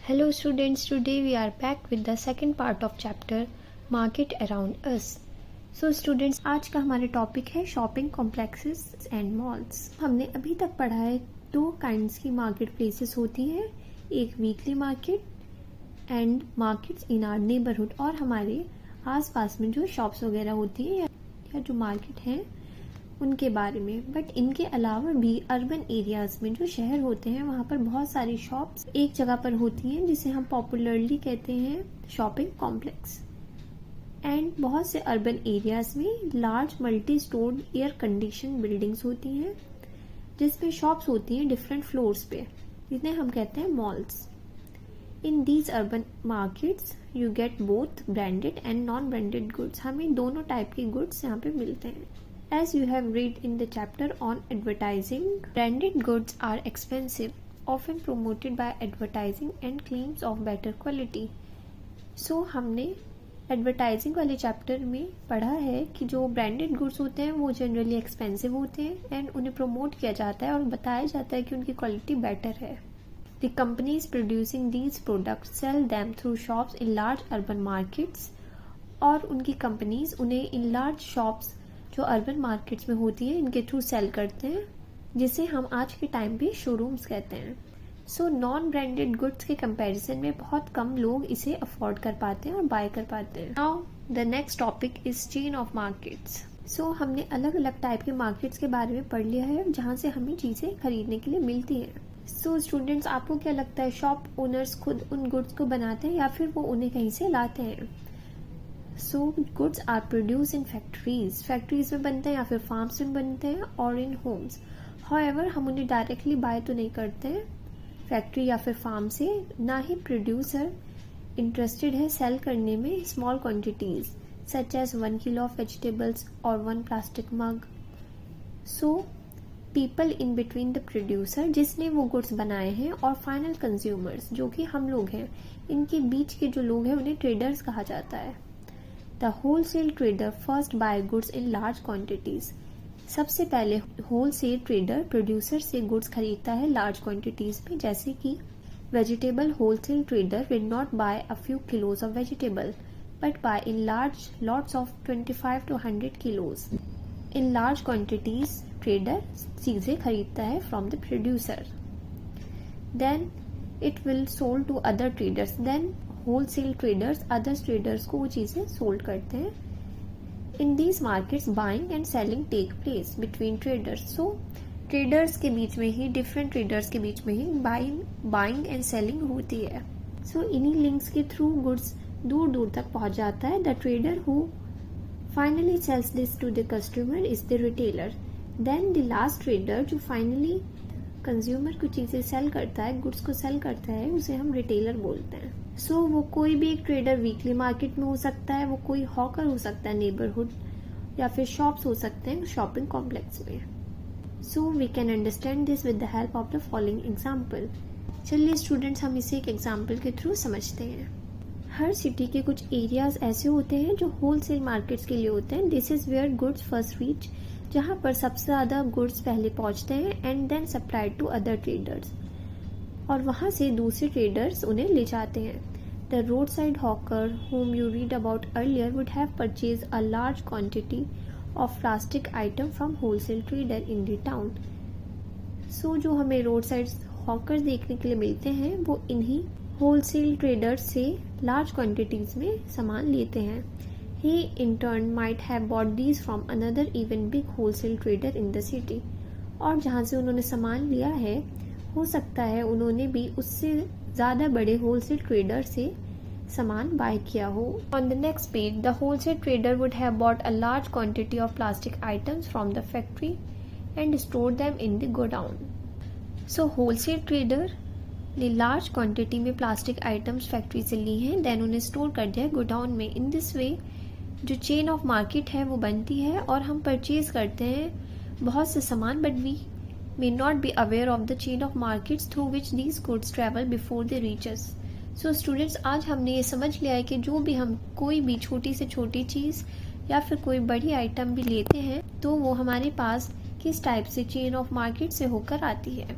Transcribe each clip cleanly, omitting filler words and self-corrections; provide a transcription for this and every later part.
Hello students, today we are back with the second part of chapter Market Around Us. So students, आज का हमारा topic है shopping complexes and malls. हमने अभी तक पढ़ा है दो काइंड्स की मार्केट प्लेसेस होती हैं, एक weekly market and markets in our neighbourhood, और हमारे आसपास में जो शॉप्स वगैरह होती हैं या जो मार्केट हैं उनके बारे में। बट इनके अलावा भी अर्बन एरियाज में जो शहर होते हैं वहाँ पर बहुत सारी शॉप्स एक जगह पर होती हैं जिसे हम पॉपुलरली कहते हैं शॉपिंग कॉम्प्लेक्स। एंड बहुत से अर्बन एरियाज में large multi stored air condition buildings होती हैं जिसमें शॉप्स होती हैं डिफरेंट फ्लोर्स पे, जिन्हें हम कहते हैं malls. In these urban markets you get both branded and non branded goods. हमें दोनों टाइप के गुड्स यहाँ पे मिलते हैं। As you have read in the chapter on advertising, branded goods are expensive, often promoted by advertising and claims of better quality. So हमने advertising वाले chapter में पढ़ा है कि जो ब्रांडेड गुड्स होते हैं वो जनरली एक्सपेंसिव होते हैं एंड उन्हें प्रमोट किया जाता है और बताया जाता है कि उनकी क्वालिटी बेटर है। The companies producing these products sell them through shops in large urban markets, और उनकी कंपनीज उन्हें इन लार्ज शॉप्स जो अर्बन मार्केट्स में होती है इनके थ्रू सेल करते हैं, जिसे हम आज के टाइम पे शोरूम्स कहते हैं। सो नॉन ब्रांडेड गुड्स के कंपैरिजन में बहुत कम लोग इसे अफोर्ड कर पाते हैं और बाय कर पाते हैं। Now the next topic is chain of markets. So हमने अलग अलग टाइप के मार्केट्स के बारे में पढ़ लिया है जहाँ से हमें चीजें खरीदने के लिए मिलती हैं। सो स्टूडेंट्स, आपको क्या लगता है, शॉप ओनर्स खुद उन गुड्स को बनाते हैं या फिर वो उन्हें कहीं से लाते हैं? So goods are produce in factories में बनते हैं या फिर फार्म्स में बनते हैं और इन होम्स। हाउएवर हम उन्हें डायरेक्टली बाय तो नहीं करते हैं फैक्ट्री या फिर फार्म से, ना ही प्रोड्यूसर इंटरेस्टेड है सेल करने में small quantities such as 1 kilo of vegetables और 1 plastic mug. So people in between the producer जिसने वो गुड्स बनाए हैं और फाइनल कंज्यूमर्स जो कि हम लोग हैं, इनके बीच के जो लोग हैं उन्हें ट्रेडर्स कहा जाता है। The wholesale trader first buy goods in large quantities. सबसे पहले होलसेल ट्रेडर प्रोड्यूसर से गुड्स खरीदता है लार्ज क्वांटिटीज में, जैसे कि vegetable wholesale trader will not buy a few kilos of vegetable but buy in large lots of 25 to 100 kilos. In large quantities trader चीजें खरीदता है from the producer, then it will sold to other traders, then wholesale traders others traders को वो चीजें सोल्ड करते हैं। In these markets buying and selling take place between traders. So traders के बीच में ही, डिफरेंट ट्रेडर्स के बीच में ही बाइंग एंड सेलिंग होती है। सो इन्हीं लिंक्स के थ्रू गुड्स दूर दूर तक पहुंच जाता है। The trader who finally sells this to the customer is the retailer, then the last trader जो फाइनली कंज्यूमर को चीजें सेल करता है, गुड्स को सेल करता है, उसे हम रिटेलर बोलते हैं। सो वो कोई भी एक ट्रेडर वीकली मार्केट में हो सकता है, वो कोई हॉकर हो सकता है नेबरहुड, या फिर शॉप्स हो सकते हैं शॉपिंग कॉम्प्लेक्स में। So we can understand this with the help of the following example. चलिए स्टूडेंट्स, हम इसे एक एग्जाम्पल के थ्रू समझते हैं। हर सिटी के कुछ एरियाज ऐसे होते हैं जो होलसेल मार्केट्स के लिए होते हैं। This is where goods first reach, जहाँ पर सबसे ज्यादा गुड्स पहले पहुंचते हैं and then supplied to other traders, और वहां से दूसरे ट्रेडर्स उन्हें ले जाते हैं। The road side hawker whom you read about earlier would have purchased a large quantity of plastic item from wholesale trader in the town. So जो हमें रोड साइड हॉकर देखने के लिए मिलते हैं वो इन्हीं होलसेल ट्रेडर्स से लार्ज क्वांटिटीज में सामान लेते हैं। He in turn might have bought these from another even big wholesale trader in the city. और जहाँ से उन्होंने सामान लिया है हो सकता है उन्होंने भी उससे ज्यादा बड़े होलसेल ट्रेडर से सामान बाय किया हो। On the next page, the wholesale trader would have bought a large quantity of plastic items from the factory and stored them in the godown. So wholesale trader ने large quantity में plastic items factory से ली हैं, then उन्हें store कर दिया godown में। In this way जो chain of market है वो बनती है और हम परचेज करते हैं बहुत से सामान, but we may not be aware of the chain of markets through which these goods travel before they reach us. So students, आज हमने ये समझ लिया है कि जो भी हम कोई भी छोटी से छोटी चीज़ या फिर कोई बड़ी आइटम भी लेते हैं तो वो हमारे पास किस टाइप से चेन ऑफ मार्केट से होकर आती है।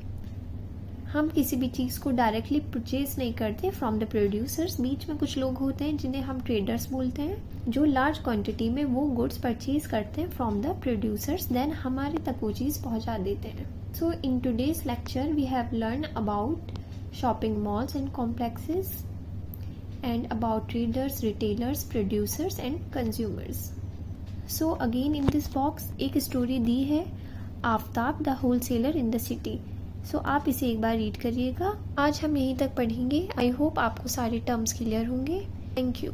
हम किसी भी चीज़ को डायरेक्टली परचेज नहीं करते फ्रॉम द प्रोड्यूसर्स। बीच में कुछ लोग होते हैं जिन्हें हम ट्रेडर्स बोलते हैं, जो लार्ज क्वांटिटी में वो गुड्स परचेज करते हैं फ्रॉम द प्रोड्यूसर्स, देन हमारे तक वो चीज़ पहुंचा देते हैं। So in today's lecture we have learn about shopping malls and complexes and about traders, retailers, producers and consumers. So again in this box एक स्टोरी दी है, Aftab the wholesaler in the city. So आप इसे एक बार read करिएगा। आज हम यहीं तक पढ़ेंगे। आई होप आपको सारे टर्म्स क्लियर होंगे। Thank you.